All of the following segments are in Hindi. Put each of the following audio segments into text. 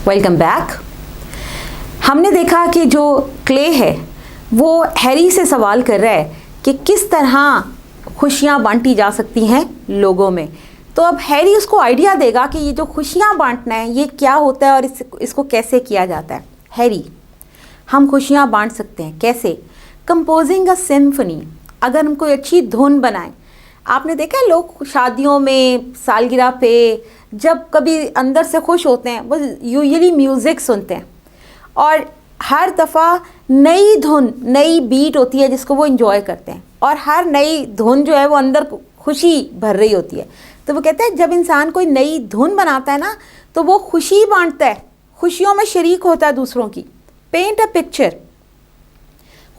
Welcome back. हमने देखा कि जो क्ले है वो हैरी से सवाल कर रहा है कि किस तरह खुशियाँ बांटी जा सकती हैं लोगों में। तो अब हैरी उसको आइडिया देगा कि ये जो खुशियाँ बांटना है ये क्या होता है और इसको कैसे किया जाता है। हैरी, हम खुशियाँ बांट सकते हैं कैसे? कंपोजिंग अ सिम्फनी। अगर हम कोई अच्छी धुन बनाएं, आपने देखा है लोग शादियों में, सालगिरह पे जब कभी अंदर से खुश होते हैं वो यूजुअली म्यूज़िक सुनते हैं और हर दफ़ा नई धुन, नई बीट होती है जिसको वो इंजॉय करते हैं और हर नई धुन जो है वो अंदर खुशी भर रही होती है। तो वो कहते हैं जब इंसान कोई नई धुन बनाता है ना तो वो खुशी बांटता है, खुशियों में शरीक होता है दूसरों की। पेंट अ पिक्चर,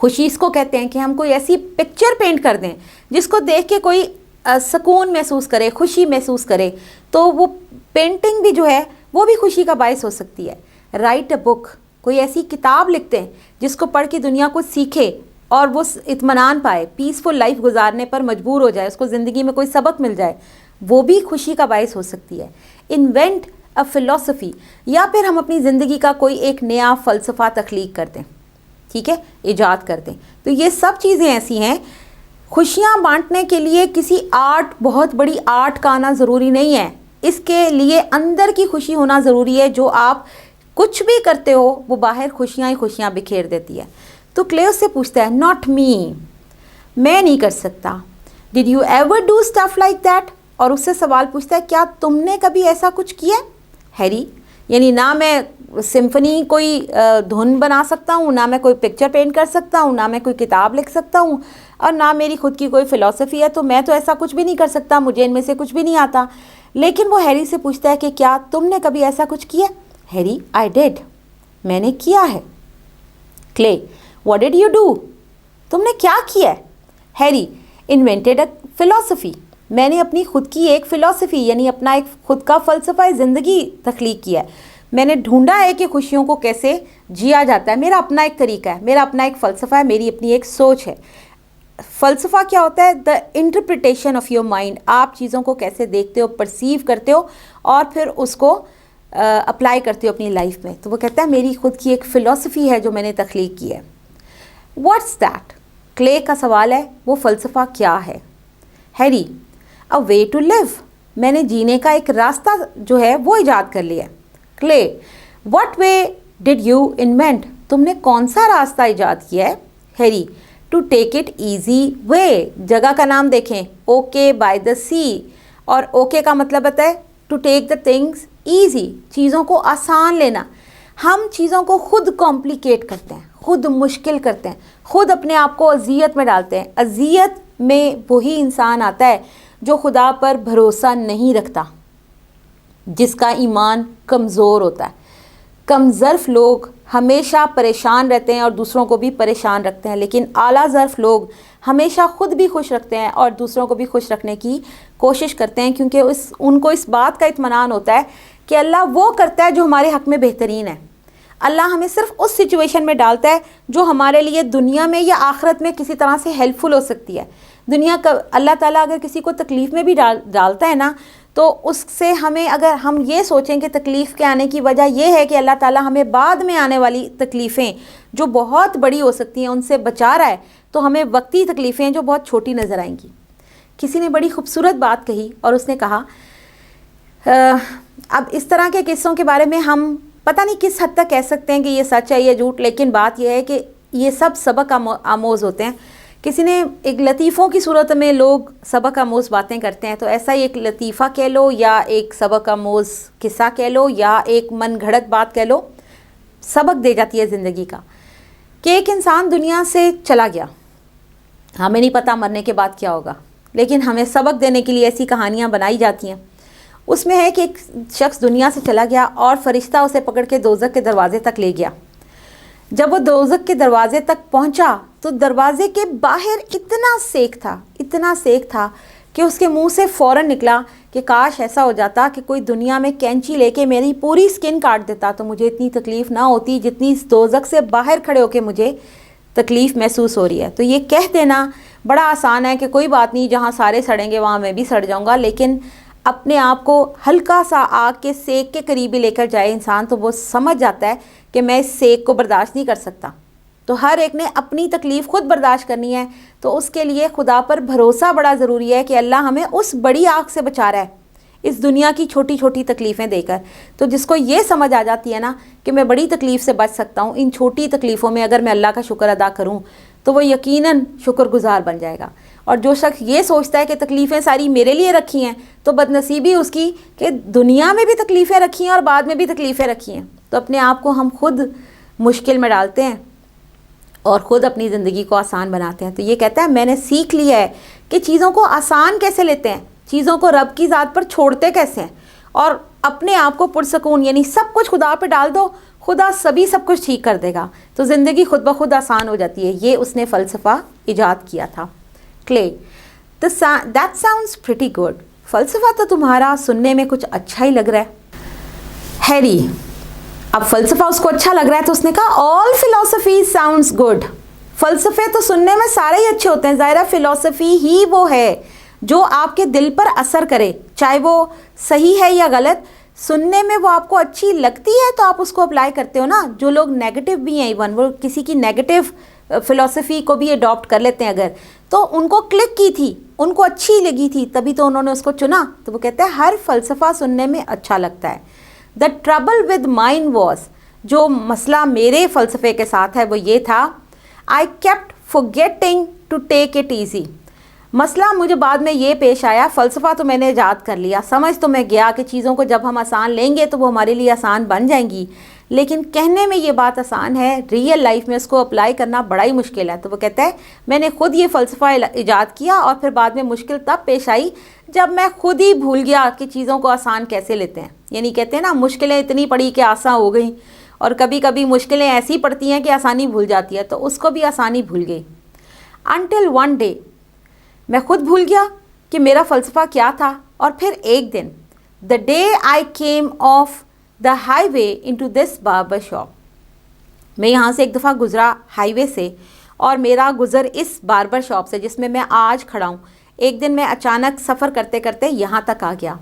खुशी इसको कहते हैं कि हम कोई ऐसी पिक्चर पेंट कर दें जिसको देख के कोई सुकून महसूस करे, खुशी महसूस करे। तो वो पेंटिंग भी जो है वो भी खुशी का बायस हो सकती है। राइट अ बुक, कोई ऐसी किताब लिखते हैं जिसको पढ़ के दुनिया को सीखे और वो इत्मीनान पाए, पीसफुल लाइफ गुजारने पर मजबूर हो जाए, उसको ज़िंदगी में कोई सबक मिल जाए, वो भी खुशी का बायस हो सकती है। इन्वेंट अ फिलॉसफी, या फिर हम अपनी ज़िंदगी का कोई एक नया फ़लसफ़ा तख्लीक कर दें, ठीक है, ईजाद कर दें। तो ये सब चीज़ें ऐसी हैं। खुशियाँ बांटने के लिए किसी आर्ट, बहुत बड़ी आर्ट का आना ज़रूरी नहीं है, इसके लिए अंदर की खुशी होना ज़रूरी है। जो आप कुछ भी करते हो वो बाहर खुशियाँ ही खुशियाँ बिखेर देती है। तो क्ले उससे पूछता है, नॉट मी, मैं नहीं कर सकता। Did you ever do stuff like that? और उससे सवाल पूछता है, क्या तुमने कभी ऐसा कुछ किया? हैरी, यानी ना मैं सिम्फनी कोई धुन बना सकता हूँ, ना मैं कोई पिक्चर पेंट कर सकता हूँ, ना मैं कोई किताब लिख सकता हूँ, और ना मेरी खुद की कोई फ़िलॉसफ़ी है, तो मैं तो ऐसा कुछ भी नहीं कर सकता, मुझे इनमें से कुछ भी नहीं आता। लेकिन वो हैरी से पूछता है कि क्या तुमने कभी ऐसा कुछ किया? हैरी, आई डिड, मैंने किया है। Clay, what did you do? तुमने क्या किया है? हैरी, इन्वेंटेड अ फ़िलॉसफ़ी, मैंने अपनी खुद की एक फ़िलॉसफ़ी यानी अपना एक खुद का फ़लसफ़ा ज़िंदगी तख्लीक किया है। मैंने ढूंढा है कि खुशियों को कैसे जिया जाता है। मेरा अपना एक तरीका है, मेरा अपना एक फ़लसफ़ा है, मेरी अपनी एक सोच है। फ़लसफ़ा क्या होता है? The interpretation of your mind. आप चीज़ों को कैसे देखते हो, परसीव करते हो और फिर उसको अप्लाई करते हो अपनी लाइफ में। तो वो कहता है मेरी खुद की एक फ़िलॉसफ़ी है जो मैंने तख्लीक की है। What's that? क्ले का सवाल है, वो फ़लसफ़ा क्या है? Harry, a way to live, मैंने जीने का एक रास्ता जो है वो ईजाद कर लिया है। Clay, what way did you invent, तुमने कौन सा रास्ता ईजाद किया है? Harry, to take it easy way, जगह का नाम देखें, ओके बाय द सी, और ओके का मतलब होता है to take the things easy, चीज़ों को आसान लेना। हम चीज़ों को खुद कॉम्प्लिकेट करते हैं, खुद मुश्किल करते हैं, खुद अपने आप को अजियत में डालते हैं। अजियत में वही इंसान आता है जो खुदा पर भरोसा नहीं रखता, जिसका ईमान कमज़ोर होता है। कमज़र्फ लोग हमेशा परेशान रहते हैं और दूसरों को भी परेशान रखते हैं, लेकिन आला ज़र्फ लोग हमेशा ख़ुद भी खुश रखते हैं और दूसरों को भी खुश रखने की कोशिश करते हैं, क्योंकि उनको इस बात का इत्मीनान होता है कि अल्लाह वो करता है जो हमारे हक़ में बेहतरीन है। अल्लाह हमें सिर्फ उस सिचुएशन में डालता है जो हमारे लिए दुनिया में या आखिरत में किसी तरह से हेल्पफुल हो सकती है। दुनिया का अल्लाह ताला अगर किसी को तकलीफ़ में भी डालता है ना, तो उससे हमें, अगर हम ये सोचें कि तकलीफ़ के आने की वजह यह है कि अल्लाह ताला हमें बाद में आने वाली तकलीफ़ें जो बहुत बड़ी हो सकती हैं उनसे बचा रहा है, तो हमें वक्ती तकलीफ़ें जो बहुत छोटी नज़र आएंगी। किसी ने बड़ी खूबसूरत बात कही और उसने कहा, अब इस तरह के किस्सों के बारे में हम पता नहीं किस हद तक कह सकते हैं कि ये सच है, ये झूठ, लेकिन बात यह है कि ये सब सबक आमोज़ होते हैं। किसी ने एक लतीफ़ों की सूरत में लोग सबक आमोज़ बातें करते हैं, तो ऐसा ही एक लतीफ़ा कह लो या एक सबक आमोज़ किस्सा कह लो या एक मन घड़त बात कह लो, सबक दे जाती है ज़िंदगी का। कि एक इंसान दुनिया से चला गया, हमें नहीं पता मरने के बाद क्या होगा, लेकिन हमें सबक देने के लिए ऐसी कहानियाँ बनाई जाती हैं। उसमें है कि एक शख्स दुनिया से चला गया और फ़रिश्ता उसे पकड़ के दोज़ख के दरवाज़े तक ले गया। जब वो दोज़ख के दरवाज़े तक पहुंचा तो दरवाज़े के बाहर इतना सेक था कि उसके मुंह से फ़ौरन निकला कि काश ऐसा हो जाता कि कोई दुनिया में कैंची लेके मेरी पूरी स्किन काट देता तो मुझे इतनी तकलीफ़ ना होती जितनी इस दोज़ख से बाहर खड़े होकर मुझे तकलीफ़ महसूस हो रही है। तो ये कह देना बड़ा आसान है कि कोई बात नहीं, जहाँ सारे सड़ेंगे वहाँ मैं भी सड़ जाऊँगा, लेकिन अपने आप को हल्का सा आग के सेक के करीब ही लेकर जाए इंसान, तो वो समझ जाता है कि मैं इस सेक को बर्दाश्त नहीं कर सकता। तो हर एक ने अपनी तकलीफ़ खुद बर्दाश्त करनी है, तो उसके लिए खुदा पर भरोसा बड़ा ज़रूरी है कि अल्लाह हमें उस बड़ी आग से बचा रहा है इस दुनिया की छोटी छोटी तकलीफ़ें देकर। तो जिसको ये समझ आ जाती है ना कि मैं बड़ी तकलीफ़ से बच सकता हूँ, इन छोटी तकलीफ़ों में अगर मैं अल्लाह का शुक्र अदा करूँ तो वो यकीनन शुक्रगुजार बन जाएगा। और जो शख्स ये सोचता है कि तकलीफ़ें सारी मेरे लिए रखी हैं, तो बदनसीबी उसकी कि दुनिया में भी तकलीफ़ें रखी हैं और बाद में भी तकलीफ़ें रखी हैं। तो अपने आप को हम खुद मुश्किल में डालते हैं और ख़ुद अपनी ज़िंदगी को आसान बनाते हैं। तो ये कहता है मैंने सीख लिया है कि चीज़ों को आसान कैसे लेते हैं, चीज़ों को रब की ज़ात पर छोड़ते कैसे हैं, और अपने आप को पुरसकून यानी सब कुछ खुदा पे डाल दो, खुदा सभी सब कुछ ठीक कर देगा, तो ज़िंदगी खुद ब खुद आसान हो जाती है। ये उसने फ़लसफ़ा इजाद किया था। Clay, that sounds pretty good. फ़लसफ़ा तो तुम्हारा सुनने में कुछ अच्छा ही लग रहा है। हैरी, अब फ़लसफ़ा उसको अच्छा लग रहा है तो उसने कहा ऑल फ़िलॉसफी साउंड्स गुड। फ़लसफ़े तो सुनने में सारे ही अच्छे होते हैं, ज़ाहिर फ़िलॉसफी ही वो है जो आपके दिल पर असर करे, चाहे वो सही है या गलत, सुनने में वो आपको अच्छी लगती है तो आप उसको अप्लाई करते हो ना। जो लोग नेगेटिव भी हैं, इवन वो किसी की नेगेटिव फ़िलॉसफी को भी अडॉप्ट कर लेते हैं अगर, तो उनको क्लिक की थी, उनको अच्छी लगी थी, तभी तो उन्होंने उसको चुना। तो वो कहते हैं हर फ़लसफ़ा सुनने में अच्छा लगता है। The trouble with mine was, जो मसला मेरे फ़लसफ़े के साथ है वो ये था, I kept forgetting to take it easy. मसला मुझे बाद में ये पेश आया, फ़लसफ़ा तो मैंने ईजाद कर लिया, समझ तो मैं गया कि चीज़ों को जब हम आसान लेंगे तो वो हमारे लिए आसान बन जाएंगी, लेकिन कहने में ये बात आसान है, रियल लाइफ में उसको अप्लाई करना बड़ा ही मुश्किल है। तो वो कहता है मैंने ख़ुद ये फ़लसफ़ा ईजाद किया और फिर बाद में मुश्किल तब पेश आई जब मैं खुद ही भूल गया कि चीज़ों को आसान कैसे लेते हैं। यानी कहते हैं ना, मुश्किलें इतनी पड़ी कि आसान हो गई, और कभी कभी मुश्किलें ऐसी पड़ती हैं कि आसानी भूल जाती है, तो उसको भी आसानी भूल गई। अनटिल वन डे, मैं खुद भूल गया कि मेरा फ़लसफ़ा क्या था। और फिर एक दिन, the day I came of the highway into this barber shop, मैं यहाँ से एक दफ़ा गुज़रा हाईवे से और मेरा गुज़र इस बार्बर शॉप से जिसमें मैं आज खड़ा हूँ। एक दिन मैं अचानक सफ़र करते करते यहाँ तक आ गया,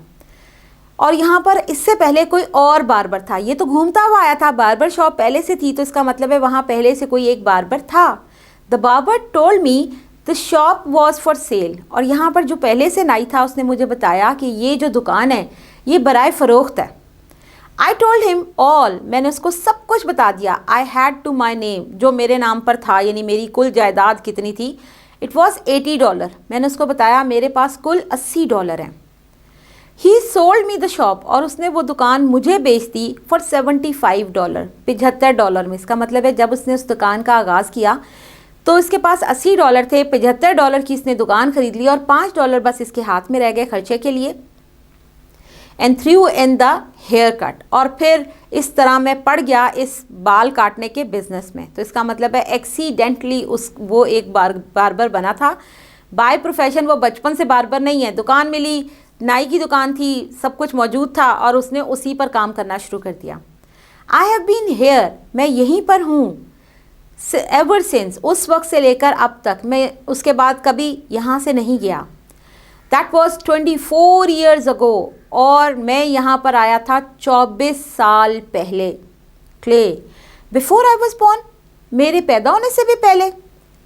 और यहाँ पर इससे पहले कोई और बार्बर था। ये तो घूमता हुआ आया था, बार्बर शॉप पहले से थी, तो इसका मतलब है वहाँ पहले से कोई एक बार्बर था। The barber told me the shop was for sale, और यहाँ पर जो पहले से नाई था उसने मुझे बताया कि ये जो दुकान है ये बराए फ़रोख्त है। आई टोल्ड हिम ऑल, मैंने उसको सब कुछ बता दिया। I had to my name, जो मेरे नाम पर था, यानी मेरी कुल जायदाद कितनी थी। इट वॉज़ $80, मैंने उसको बताया मेरे पास कुल $80 हैं। ही सोल्ड मी द शॉप, और उसने वो दुकान मुझे बेच दी फॉर $75, $75 में। इसका मतलब है जब उसने उस दुकान का आगाज़ किया तो इसके पास $80 थे, $75 की इसने दुकान खरीद ली और $5 बस इसके हाथ में रह गए खर्चे के लिए। And through in the haircut, और फिर इस तरह मैं पड़ गया इस बाल काटने के बिज़नेस में। तो इसका मतलब है एक्सीडेंटली वो एक बार्बर बना था, बाय प्रोफेशन वो बचपन से बार्बर नहीं है। दुकान मिली, नाई की दुकान थी, सब कुछ मौजूद था और उसने उसी पर काम करना शुरू कर दिया। आई हैव बीन हेयर, मैं यहीं पर हूँ, एवर सिंस, उस वक्त से लेकर अब तक, मैं उसके बाद कभी यहाँ से नहीं गया। दैट वॉज 24 years ago, और मैं यहाँ पर आया था 24 साल पहले। Clay, before I was born, मेरे पैदा होने से भी पहले।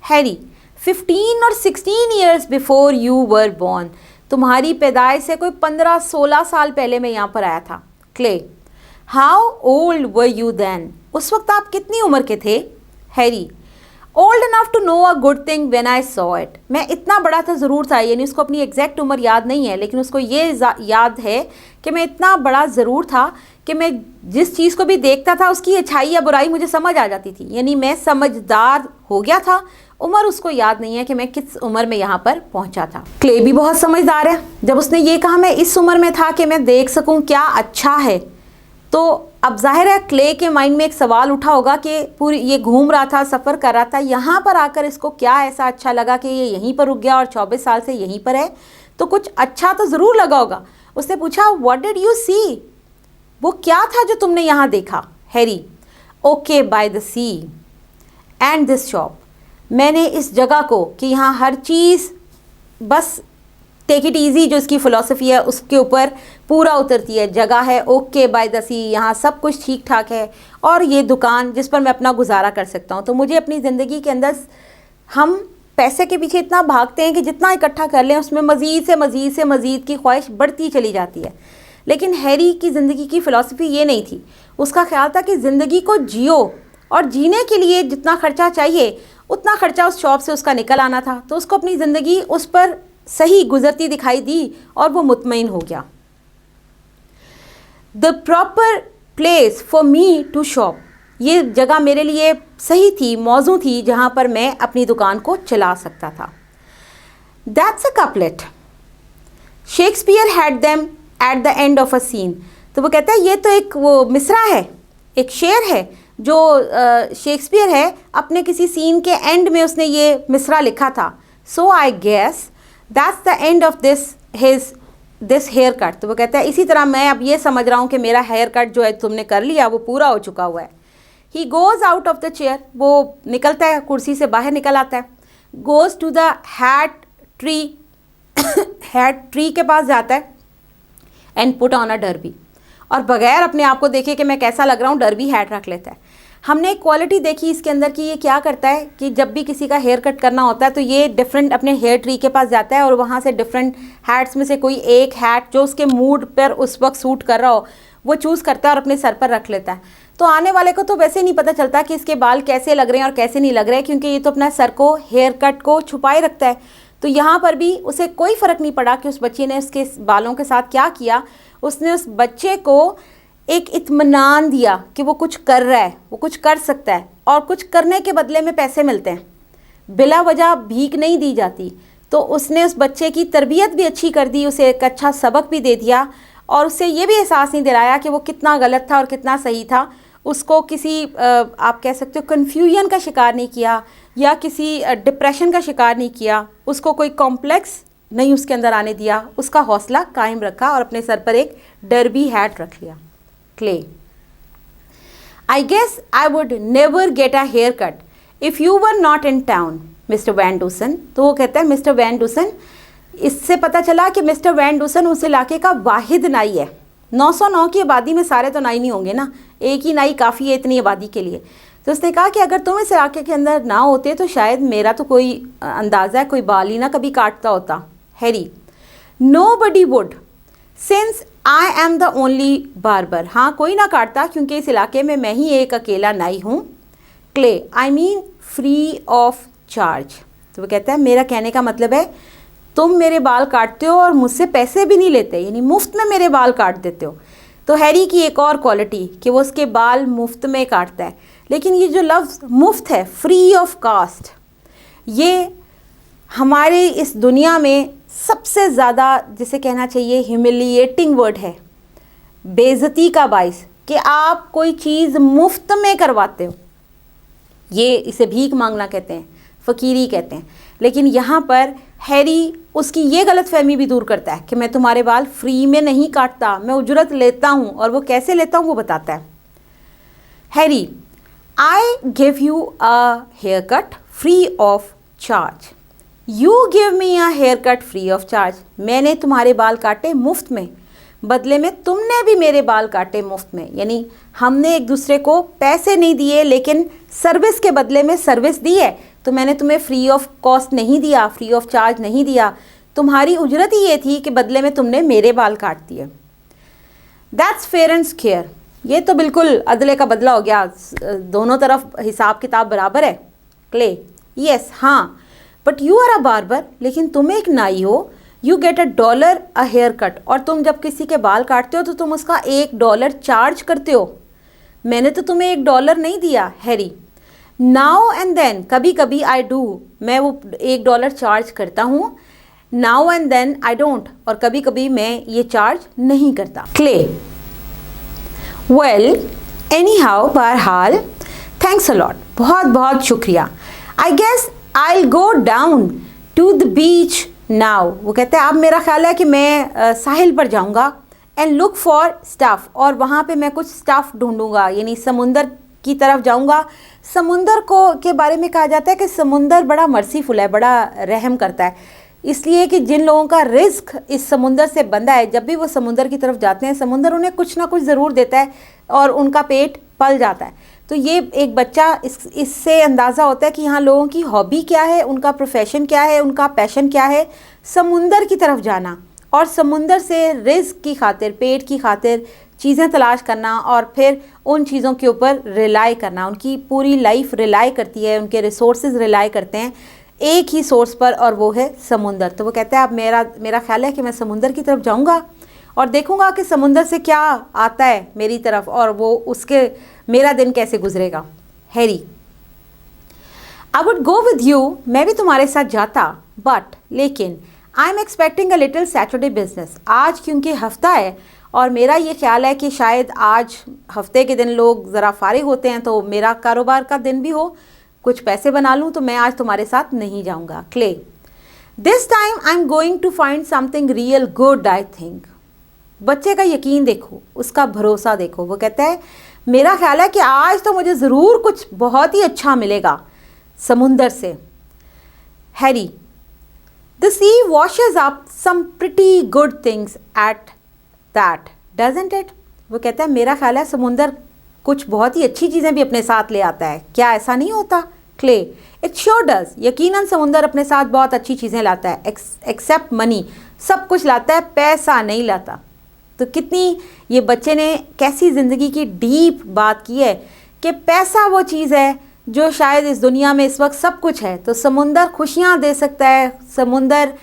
हैरी, 15 और 16 years before you were born, तुम्हारी पैदाइश से कोई 15-16 साल पहले मैं यहाँ पर आया था। Clay, how old were you then, उस वक्त आप कितनी उम्र के थे। Harry, old enough to know a good thing when I saw it, मैं इतना बड़ा तो ज़रूर था, यानी उसको अपनी एग्जैक्ट उम्र याद नहीं है, लेकिन उसको ये याद है कि मैं इतना बड़ा ज़रूर था कि मैं जिस चीज़ को भी देखता था उसकी अच्छाई या बुराई मुझे समझ आ जाती थी, यानी मैं समझदार हो गया था। उम्र उसको याद नहीं है कि मैं किस उम्र में यहाँ पर पहुँचा था। क्ले भी बहुत समझदार है, जब उसने ये कहा मैं इस उम्र में था कि मैं देख सकूँ क्या अच्छा है, तो अब जाहिर है क्ले के माइंड में एक सवाल उठा होगा कि पूरी ये घूम रहा था, सफ़र कर रहा था, यहाँ पर आकर इसको क्या ऐसा अच्छा लगा कि ये यहीं पर रुक गया और 24 साल से यहीं पर है, तो कुछ अच्छा तो ज़रूर लगा होगा। उसने पूछा व्हाट डिड यू सी, वो क्या था जो तुमने यहाँ देखा। Harry, okay by the sea and this shop, मैंने इस जगह को कि यहाँ हर चीज़ बस टेक इट ईजी जो इसकी फ़िलॉसफी है उसके ऊपर पूरा उतरती है। जगह है ओके बाय द सी, यहाँ सब कुछ ठीक ठाक है, और ये दुकान जिस पर मैं अपना गुजारा कर सकता हूँ। तो मुझे अपनी ज़िंदगी के अंदर, हम पैसे के पीछे इतना भागते हैं कि जितना इकट्ठा कर लें उसमें मज़ीद से मज़ीद से मज़ीद की ख्वाहिश बढ़ती चली जाती है। लेकिन हैरी की ज़िंदगी की फ़िलॉसफी ये नहीं थी। उसका ख्याल था कि ज़िंदगी को जियो, और जीने के लिए जितना ख़र्चा चाहिए उतना ख़र्चा उस शॉप से उसका निकल आना था। तो उसको अपनी ज़िंदगी उस पर सही गुजरती दिखाई दी और वो मुतमईन हो गया। The proper place for me to shop, ये जगह मेरे लिए सही थी, मौजू थी जहाँ पर मैं अपनी दुकान को चला सकता था। That's a couplet, Shakespeare had them at the end of a scene. तो वो कहता है ये तो एक वो मिसरा है, एक शेर है जो शेक्सपियर है, अपने किसी सीन के एंड में उसने ये मिसरा लिखा था। So I guess that's the end of this haircut. तो वो कहता है इसी तरह मैं अब ये समझ रहा हूँ कि मेरा हेयर कट जो है तुमने कर लिया वो पूरा हो चुका हुआ है। He goes out of the chair, वो निकलता है, कुर्सी से बाहर निकल आता है। Goes to the hat tree, hat tree के पास जाता है। And put on a derby, और बगैर अपने आप को देखे कि मैं कैसा लग रहा हूँ डर्बी हैट रख लेता है। हमने एक क्वालिटी देखी इसके अंदर कि ये क्या करता है कि जब भी किसी का हेयर कट करना होता है तो ये डिफरेंट अपने हेयर ट्री के पास जाता है और वहाँ से डिफरेंट हैट्स में से कोई एक हैट जो उसके मूड पर उस वक्त सूट कर रहा हो वो चूज़ करता है और अपने सर पर रख लेता है। तो आने वाले को तो वैसे नहीं पता चलता कि इसके बाल कैसे लग रहे हैं और कैसे नहीं लग रहे हैं, क्योंकि ये तो अपना सर को, हेयर कट को छुपाए रखता है। तो यहाँ पर भी उसे कोई फ़र्क नहीं पड़ा कि उस बच्ची ने उसके बालों के साथ क्या किया। उसने उस बच्चे को एक इत्मीनान दिया कि वो कुछ कर रहा है, वो कुछ कर सकता है, और कुछ करने के बदले में पैसे मिलते हैं, बिला वजह भीख नहीं दी जाती। तो उसने उस बच्चे की तरबियत भी अच्छी कर दी, उसे एक अच्छा सबक भी दे दिया, और उससे ये भी एहसास नहीं दिलाया कि वो कितना गलत था और कितना सही था। उसको किसी आप कह सकते हो कन्फ्यूजन का शिकार नहीं किया या किसी डिप्रेशन का शिकार नहीं किया, उसको कोई कॉम्प्लेक्स नहीं उसके अंदर आने दिया, उसका हौसला कायम रखा और अपने सर पर एक डर्बी हैट रख लिया। Clay, I guess I would never get a haircut if you were not in town mister Van Dusen. तो वो कहता है मिस्टर वैन डूसन, इससे पता चला कि मिस्टर वैन डूसन उस इलाके का वाहिद नाई है। 909 की आबादी में सारे तो नाई नहीं होंगे ना, एक ही नाई काफ़ी है इतनी आबादी के लिए। तो उसने कहा कि अगर तुम इस इलाके के अंदर ना होते तो शायद मेरा तो कोई अंदाज़ा है कोई बाल ही ना कभी काटता होता। Harry, nobody would since I am the only barber. हाँ, कोई ना काटता क्योंकि इस इलाके में मैं ही एक अकेला नाई हूँ। Clay, I mean free of charge. तो वो कहता है मेरा कहने का मतलब है तुम मेरे बाल काटते हो और मुझसे पैसे भी नहीं लेते, यानी मुफ्त में मेरे बाल काट देते हो। तो हैरी की एक और क्वालिटी कि वो उसके बाल मुफ्त में काटता है। लेकिन ये जो लफ्ज़ मुफ्त है, फ्री ऑफ कास्ट, ये हमारे इस दुनिया में सबसे ज़्यादा जिसे कहना चाहिए ह्यूमिलिएटिंग वर्ड है, बेइज्जती का बाइस, कि आप कोई चीज़ मुफ्त में करवाते हो। ये इसे भीख मांगना कहते हैं, फ़कीरी कहते हैं। लेकिन यहाँ पर हैरी उसकी ये गलतफहमी भी दूर करता है कि मैं तुम्हारे बाल फ्री में नहीं काटता, मैं उजरत लेता हूँ, और वो कैसे लेता हूँ वो बताता है। Harry, I give you a haircut free of charge, you give me a haircut free of charge. मैंने तुम्हारे बाल काटे मुफ्त में, बदले में तुमने भी मेरे बाल काटे मुफ्त में। यानी हमने एक दूसरे को पैसे नहीं दिए लेकिन सर्विस के बदले में सर्विस दी है। तो मैंने तुम्हें फ्री ऑफ कॉस्ट नहीं दिया, फ्री ऑफ चार्ज नहीं दिया, तुम्हारी उजरत ही ये थी कि बदले में तुमने मेरे बाल काट दिए। दैट्स फेयर एंड स्क्वेयर, ये तो बिल्कुल अदले का बदला हो गया, दोनों तरफ हिसाब किताब बराबर है। क्ले, यस हाँ, but you are a barber, लेकिन तुम एक नाई हो। You get $1 a haircut, और तुम जब किसी के बाल काटते हो तो तुम उसका $1 चार्ज करते हो। मैंने तो तुम्हें $1 नहीं दिया। हैरी, नाउ एंड देन, कभी कभी आई डू, मैं वो $1 चार्ज करता हूँ। Now and then I don't, और कभी कभी मैं ये चार्ज नहीं करता। क्ले, वेल एनी हाउ, बहरहाल, थैंक्स अ लॉट, बहुत बहुत शुक्रिया। I guess I will go down to the beach now. वो कहते हैं अब मेरा ख्याल है कि मैं साहिल पर जाऊँगा। एंड लुक फॉर स्टफ़, और वहाँ पे मैं कुछ स्टफ़ ढूंढूंगा, यानी समुंदर की तरफ जाऊँगा। समुंदर को के बारे में कहा जाता है कि समुंदर बड़ा मर्सीफुल है, बड़ा रहम करता है। इसलिए कि जिन लोगों का रिस्क इस समुंदर से बंधा है, जब भी वो समुंदर की तरफ जाते हैं समुंदर उन्हें कुछ ना कुछ ज़रूर देता है और उनका पेट पल जाता है। तो ये एक बच्चा इससे अंदाज़ा होता है कि यहाँ लोगों की हॉबी क्या है, उनका प्रोफेशन क्या है, उनका पैशन क्या है, समुंदर की तरफ जाना और समुंदर से रिस्क की खातिर, पेट की खातिर चीज़ें तलाश करना और फिर उन चीज़ों के ऊपर रिलाई करना। उनकी पूरी लाइफ रिलाई करती है, उनके रिसोर्सेज रिलाई करते हैं एक ही सोर्स पर और वो है समुंदर। तो वो कहता है अब मेरा ख्याल है कि मैं समुंदर की तरफ जाऊंगा और देखूंगा कि समुंदर से क्या आता है मेरी तरफ और वो उसके मेरा दिन कैसे गुजरेगा। Harry, I would go with you, मैं भी तुम्हारे साथ जाता, बट लेकिन I am expecting a little Saturday business. आज क्योंकि हफ्ता है और मेरा ये ख्याल है कि शायद आज हफ्ते के दिन लोग ज़रा फारिग होते हैं तो मेरा कारोबार का दिन भी हो, कुछ पैसे बना लूँ, तो मैं आज तुम्हारे साथ नहीं जाऊँगा। Clay, this time I am going to find something real good I think. बच्चे का यकीन देखो, उसका भरोसा देखो। वो कहता है मेरा ख्याल है कि आज तो मुझे ज़रूर कुछ बहुत ही अच्छा मिलेगा समुंदर से। Harry, the sea washes up some pretty good things at that doesn't it. वो कहता है मेरा ख्याल है समुंदर कुछ बहुत ही अच्छी चीज़ें भी अपने साथ ले आता है, क्या ऐसा नहीं होता? Clay, it sure does. यकीनन समुंदर अपने साथ बहुत अच्छी चीज़ें लाता है, एक्सेप्ट मनी, सब कुछ लाता है, पैसा नहीं लाता। तो कितनी ये बच्चे ने कैसी ज़िंदगी की डीप बात की है कि पैसा वो चीज़ है जो शायद इस दुनिया में इस वक्त सब कुछ है। तो समुंदर खुशियाँ दे सकता है, समुंदर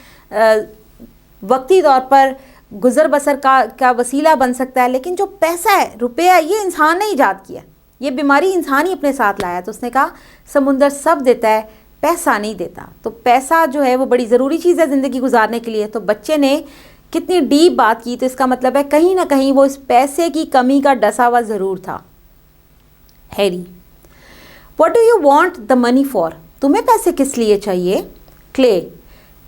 वक्ती तौर पर गुज़र बसर का वसीला बन सकता है, लेकिन जो पैसा है, रुपया, ये इंसान ने ईजाद किया, ये बीमारी इंसान ही अपने साथ लाया। तो उसने कहा समुंदर सब देता है, पैसा नहीं देता। तो पैसा जो है वो बड़ी ज़रूरी चीज़ है ज़िंदगी गुजारने के लिए। तो बच्चे ने कितनी डीप बात की, तो इसका मतलब है कहीं ना कहीं वो इस पैसे की कमी का डसा हुआ ज़रूर था। Harry, what do you want the money for? तुम्हें पैसे किस लिए चाहिए? क्ले,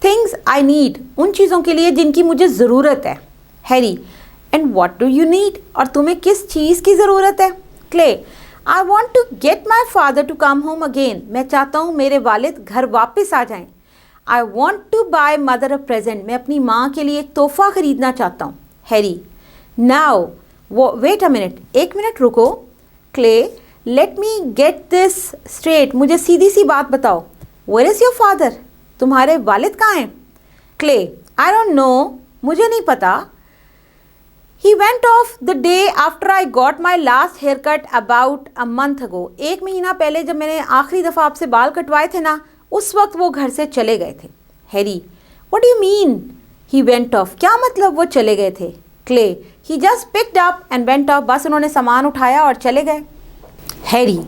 थिंग्स आई नीड, उन चीज़ों के लिए जिनकी मुझे ज़रूरत है। Harry, and what do you need, और तुम्हें किस चीज़ की ज़रूरत है? Clay, I want to get my father to come home again, मैं चाहता हूँ मेरे वालिद घर वापस आ जाएं। I want to buy mother a present, मैं अपनी माँ के लिए एक तोहफ़ा ख़रीदना चाहता हूँ। Harry, now wait a minute, एक मिनट रुको। Clay, let me get this straight, मुझे सीधी सी बात बताओ। वेयर इज़ योर फादर, तुम्हारे वालिद कहाँ हैं? क्ले, आई डोंट नो, मुझे नहीं पता। He went off the day after I got my last haircut about a month ago. 1 महीना पहले जब मैंने आखिरी दफ़ा आपसे बाल कटवाए थे ना, उस वक्त वो घर से चले गए थे। Harry, what do you mean he went off? क्या मतलब वो चले गए थे? Clay, he just picked up and went off. बस उन्होंने सामान उठाया और चले गए। Harry,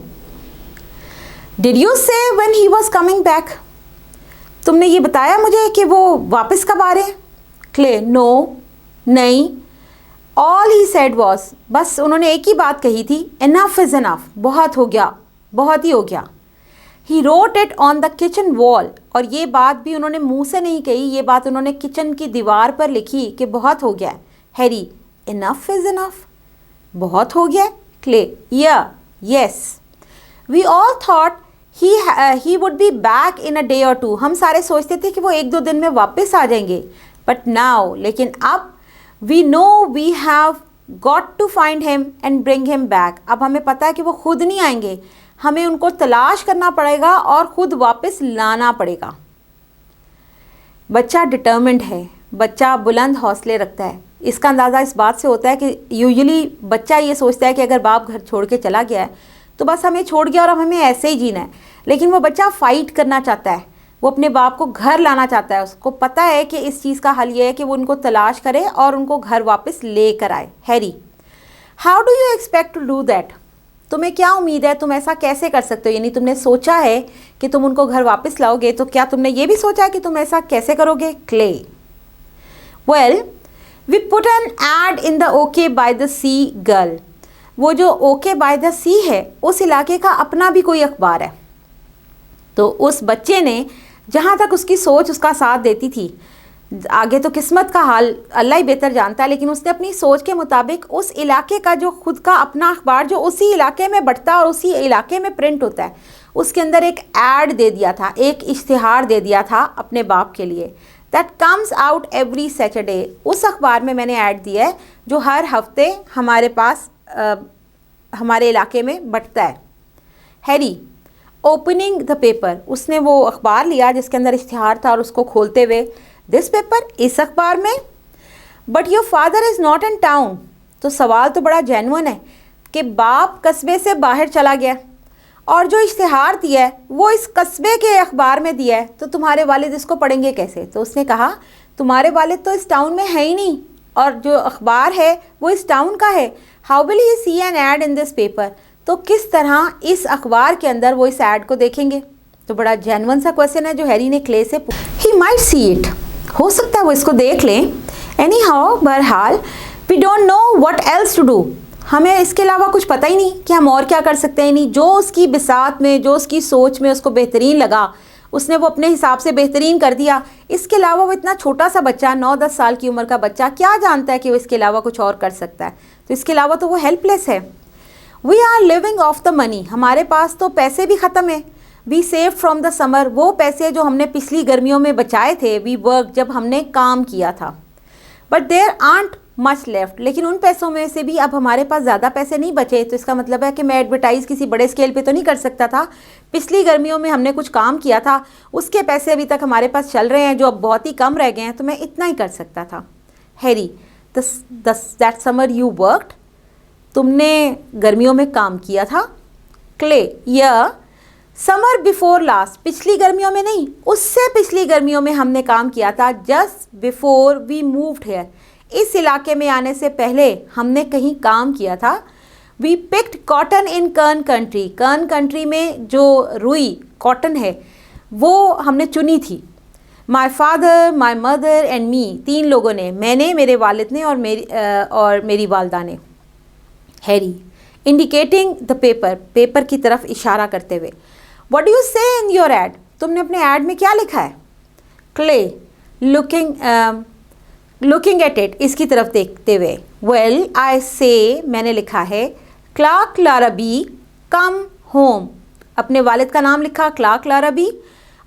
did you say when he was coming back? तुमने ये बताया मुझे कि वो वापस कब आ रहे हैं? Clay, no, नहीं। All he said was, बस उन्होंने एक ही बात कही थी, enough is enough, बहुत हो गया, बहुत ही हो गया। He wrote it on the kitchen wall, और ये बात भी उन्होंने मुंह से नहीं कही, ये बात उन्होंने किचन की दीवार पर लिखी कि बहुत हो गया। हैरी, enough is enough, बहुत हो गया। Clay, yeah, yes. We all thought he would be back in a day or two. हम सारे सोचते थे कि वो 1-2 दिन में वापस आ जाएंगे। But now, लेकिन अब we know we have got to find him and bring him back. अब हमें पता है कि वो खुद नहीं आएंगे, हमें उनको तलाश करना पड़ेगा और खुद वापस लाना पड़ेगा। बच्चा डिटर्मिन्ड है, बच्चा बुलंद हौसले रखता है। इसका अंदाज़ा इस बात से होता है कि यूजुअली बच्चा ये सोचता है कि अगर बाप घर छोड़ के चला गया है तो बस हमें छोड़ गया और अब हमें ऐसे ही जीना है, लेकिन वो बच्चा फ़ाइट करना चाहता है, वो अपने बाप को घर लाना चाहता है। उसको पता है कि इस चीज़ का हल ये है कि वो उनको तलाश करे और उनको घर वापस ले कर आए। Harry, how do you expect to do that? तुम्हें क्या उम्मीद है, तुम ऐसा कैसे कर सकते हो? यानी तुमने सोचा है कि तुम उनको घर वापस लाओगे, तो क्या तुमने ये भी सोचा है कि तुम ऐसा कैसे करोगे? Clay, well we put an ad in the okay by the sea girl. वो जो ओके बाय द सी है, उस इलाके का अपना भी कोई अखबार है। तो उस बच्चे ने, जहाँ तक उसकी सोच उसका साथ देती थी, आगे तो किस्मत का हाल अल्लाह ही बेहतर जानता है, लेकिन उसने अपनी सोच के मुताबिक उस इलाके का जो खुद का अपना अखबार जो उसी इलाके में बढ़ता है और उसी इलाके में प्रिंट होता है, उसके अंदर एक ऐड दे दिया था, एक इश्तिहार दे दिया था अपने बाप के लिए, that comes out every Saturday. उस अखबार में मैंने ऐड दिया है जो हर हफ्ते हमारे पास हमारे इलाके में बंटता है। हैरी ओपनिंग द पेपर, उसने वो अखबार लिया जिसके अंदर इश्तिहार था और उसको खोलते हुए, दिस पेपर, इस अखबार में, but your father is not in town. तो सवाल तो बड़ा जेन्युइन है कि बाप कस्बे से बाहर चला गया और जो इश्तिहार दिया है वो इस कस्बे के अखबार में दिया है, तो तुम्हारे वालिद इसको पढ़ेंगे कैसे? तो उसने कहा तुम्हारे वालिद तो इस टाउन में है ही नहीं और जो अखबार है वो इस टाउन का है। How will he see an ad in this paper? तो किस तरह इस अखबार के अंदर वो इस ऐड को देखेंगे? तो बड़ा जेन्युइन सा क्वेश्चन है जो हैरी ने क्ले से ही माइट सी इट, हो सकता है वो इसको देख लें। एनी हाउ, बहरहाल we don't know what else to do, हमें इसके अलावा कुछ पता ही नहीं कि हम और क्या कर सकते हैं। नहीं, जो उसकी बिसात में, जो उसकी सोच में उसको बेहतरीन लगा उसने वो अपने हिसाब से बेहतरीन कर दिया। इसके अलावा वो इतना छोटा सा बच्चा, 9-10 साल की उम्र का बच्चा, क्या जानता है कि वो इसके अलावा कुछ और कर सकता है? तो इसके अलावा तो वो हेल्पलेस है। We are living off the money, हमारे पास तो पैसे भी ख़त्म है। We save from the summer, वो पैसे जो हमने पिछली गर्मियों में बचाए थे, वी वर्क, जब हमने काम किया था। But there aren't much left, लेकिन उन पैसों में से भी अब हमारे पास ज़्यादा पैसे नहीं बचे। तो इसका मतलब है कि मैं एडवर्टाइज़ किसी बड़े स्केल पे तो नहीं कर सकता था। पिछली गर्मियों में हमने कुछ काम किया था, उसके पैसे अभी तक हमारे पास चल रहे हैं जो अब बहुत ही कम रह गए हैं, तो मैं इतना ही कर सकता था। Harry that summer you worked, तुमने गर्मियों में काम किया था। क्ले या समर बिफोर लास्ट, पिछली गर्मियों में नहीं, उससे पिछली गर्मियों में हमने काम किया था। Just before we moved here, इस इलाके में आने से पहले हमने कहीं काम किया था। वी पिक्ड कॉटन इन कर्न कंट्री, कर्न कंट्री में जो रुई कॉटन है वो हमने चुनी थी। My father, my mother and me, 3 लोगों ने, मैंने, मेरे वालिद ने और मेरी वालदा ने। Harry indicating the paper, paper की तरफ इशारा करते हुए, व्हाट डू यू से इन योर एड, तुमने अपने ऐड में क्या लिखा है? क्ले लुकिंग एट इट, इसकी तरफ देखते हुए, वेल आई से, मैंने लिखा है क्लार्क लाराबी कम होम, अपने वालिद का नाम लिखा क्लार्क लाराबी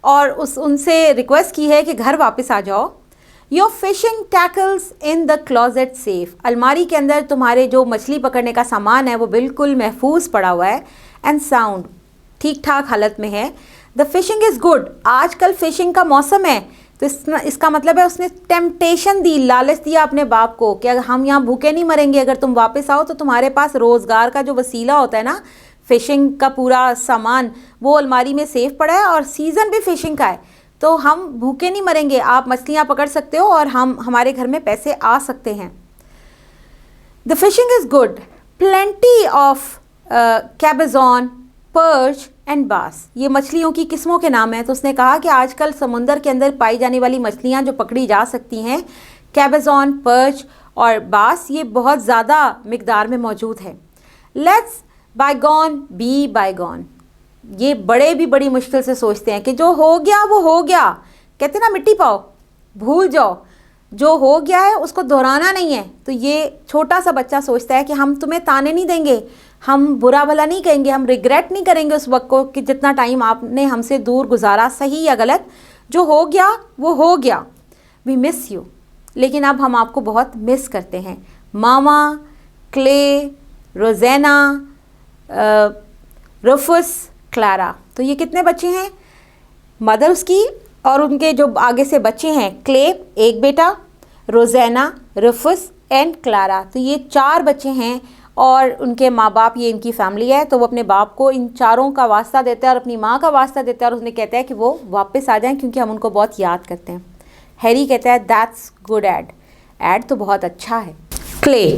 और उनसे रिक्वेस्ट की है कि घर वापस आ जाओ। Your fishing tackles in the closet safe, अलमारी के अंदर तुम्हारे जो मछली पकड़ने का सामान है वो बिल्कुल महफूज पड़ा हुआ है। एंड साउंड, ठीक ठाक हालत में है। द फिशिंग इज़ गुड, आजकल फिशिंग का मौसम है। तो इसका मतलब है उसने टेम्पटेशन दी, लालच दिया अपने बाप को कि अगर हम यहाँ भूखे नहीं मरेंगे, अगर तुम वापस आओ तो तुम्हारे पास रोज़गार का जो वसीला होता है ना, फ़िशिंग का पूरा सामान, वो अलमारी में सेफ पड़ा है और सीज़न भी फ़िशिंग का है, तो हम भूखे नहीं मरेंगे, आप मछलियाँ पकड़ सकते हो और हमारे घर में पैसे आ सकते हैं। The fishing is good, plenty of cabezon, perch and bass, ये मछलियों की किस्मों के नाम हैं। तो उसने कहा कि आजकल समुंदर के अंदर पाई जाने वाली मछलियाँ जो पकड़ी जा सकती हैं, कैबेजॉन, पर्च और बास, ये बहुत ज़्यादा मिकदार में मौजूद है। लेट्स बायगॉन बी बायगॉन, ये बड़े भी बड़ी मुश्किल से सोचते हैं कि जो हो गया वो हो गया, कहते ना मिट्टी पाओ, भूल जाओ, जो हो गया है उसको दोहराना नहीं है। तो ये छोटा सा बच्चा सोचता है कि हम तुम्हें ताने नहीं देंगे, हम बुरा भला नहीं कहेंगे, हम रिग्रेट नहीं करेंगे उस वक्त को कि जितना टाइम आपने हमसे दूर गुजारा, सही या गलत, जो हो गया वो हो गया। वी मिस यू, लेकिन अब हम आपको बहुत मिस करते हैं। मामा, क्ले, रोज़ेना, रुफस, क्लारा, तो ये कितने बच्चे हैं? मदर उसकी और उनके जो आगे से बच्चे हैं, क्ले एक बेटा, रोज़ेना, रुफस एंड क्लारा, तो ये 4 बच्चे हैं और उनके माँ बाप, ये इनकी फैमिली है। तो वो अपने बाप को इन चारों का वास्ता देता है और अपनी माँ का वास्ता देता है और उसने कहता है कि वो वापस आ जाएं क्योंकि हम उनको बहुत याद करते हैं। हैरी कहता है दैट्स गुड ऐड, ऐड तो बहुत अच्छा है। Clay,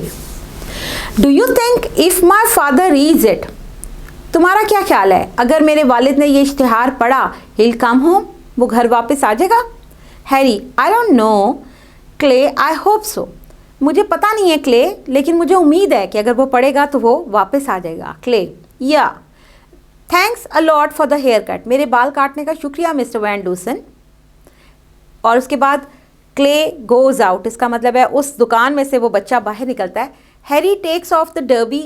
do you think if my father reads it, तुम्हारा क्या ख्याल है अगर मेरे वालिद ने ये इश्तिहार पढ़ा, हिल कम होम, वो घर वापस आ जाएगा? Harry, I don't know. Clay, I hope so, मुझे पता नहीं है क्ले, लेकिन मुझे उम्मीद है कि अगर वो पढ़ेगा तो वो वापस आ जाएगा। Clay, yeah thanks a lot for the haircut, मेरे बाल काटने का शुक्रिया मिस्टर वैन डूसन। और उसके बाद क्ले गोज़ आउट, इसका मतलब है उस दुकान में से वो बच्चा बाहर निकलता है। Harry takes off the derby,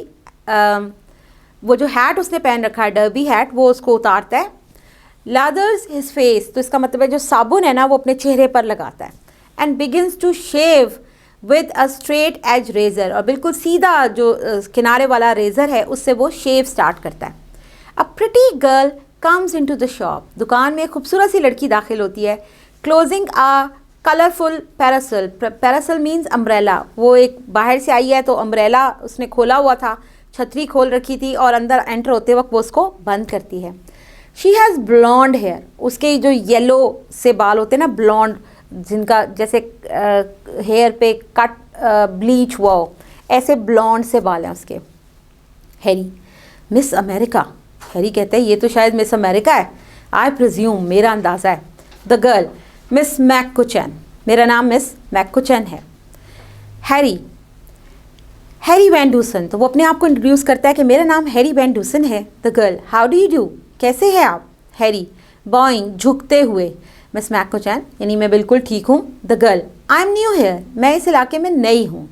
वो जो हैट उसने पहन रखा है, डर्बी हैट, वो उसको उतारता है। लादर्स हिज फेस, तो इसका मतलब है जो साबुन है ना वो अपने चेहरे पर लगाता है. And begins to shave with a straight edge razor, और बिल्कुल सीधा जो किनारे वाला रेज़र है उससे वो शेव स्टार्ट करता है. A pretty girl comes into the shop, दुकान में एक खूबसूरत सी लड़की दाखिल होती है. Closing a colourful parasol, parasol means umbrella, वो एक बाहर से आई है तो अम्ब्रेला उसने खोला हुआ था, छतरी खोल रखी थी और अंदर एंटर होते वक्त वो उसको बंद करती है. शी हैज़ ब्लॉन्ड हेयर, उसके जो येलो से बाल होते हैं ना ब्लॉन्ड, जिनका जैसे हेयर पे कट ब्लीच हुआ हो, ऐसे ब्लॉन्ड से बाल हैं उसके. हैरी, मिस अमेरिका, हैरी कहते हैं ये तो शायद मिस अमेरिका है. आई प्रिज्यूम, मेरा अंदाज़ा है. द गर्ल, मिस मैककुचन, मेरा नाम मिस मैककुचन है. हैरी, हैरी वैन डूसन, तो वो अपने आप को इंट्रोड्यूस करता है कि मेरा नाम हैरी वैन डूसन है. The girl, how do you do, कैसे हैं आप. हैरी, बॉइंग, झुकते हुए. मिस मैककुचन, यानी मैं बिल्कुल ठीक हूँ. The girl, I am new here, मैं इस इलाके में नई हूँ.